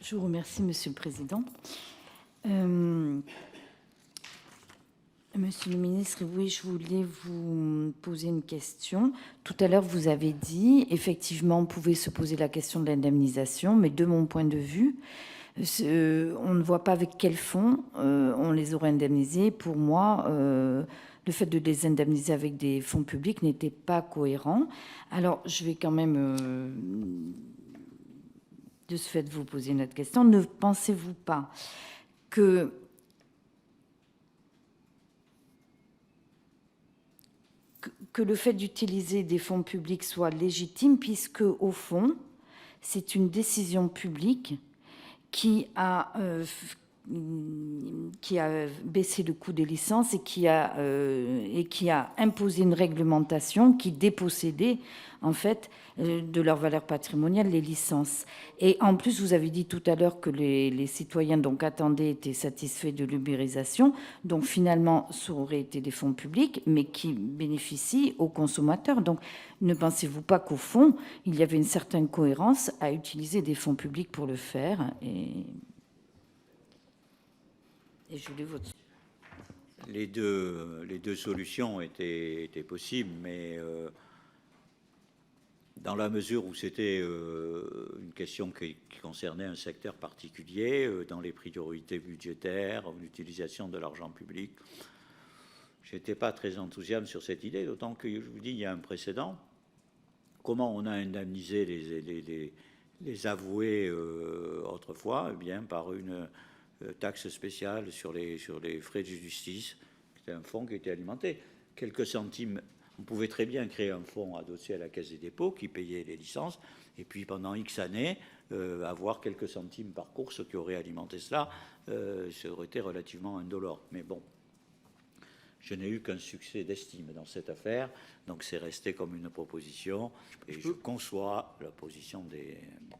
Je vous remercie, Monsieur le Président. Monsieur le ministre, oui, je voulais vous poser une question. Tout à l'heure, vous avez dit, effectivement, on pouvait se poser la question de l'indemnisation, mais de mon point de vue, on ne voit pas avec quel fonds on les aurait indemnisés. Pour moi, le fait de les indemniser avec des fonds publics n'était pas cohérent. Alors, je vais quand même, de ce fait, vous poser une autre question. Ne pensez-vous pas que le fait d'utiliser des fonds publics soit légitime, puisque, au fond, c'est une décision publique qui a baissé le coût des licences et qui a imposé une réglementation qui dépossédait en fait de leur valeur patrimoniale les licences. Et en plus, vous avez dit tout à l'heure que les citoyens donc attendaient étaient satisfaits de l'ubérisation. Donc finalement, ça aurait été des fonds publics, mais qui bénéficient aux consommateurs. Donc ne pensez-vous pas qu'au fond, il y avait une certaine cohérence à utiliser des fonds publics pour le faire et je voulais votre... Les deux solutions étaient possibles, mais dans la mesure où c'était une question qui concernait un secteur particulier, dans les priorités budgétaires, l'utilisation de l'argent public, je n'étais pas très enthousiaste sur cette idée, d'autant que, je vous dis, il y a un précédent. Comment on a indemnisé les avoués autrefois? Eh bien, par une taxe spéciale sur les frais de justice. C'était un fonds qui était alimenté. Quelques centimes, on pouvait très bien créer un fonds adossé à la Caisse des dépôts qui payait les licences, et puis pendant X années, avoir quelques centimes par course qui aurait alimenté cela, ça aurait été relativement indolore. Mais bon, je n'ai eu qu'un succès d'estime dans cette affaire, donc c'est resté comme une proposition, et je conçois la position des...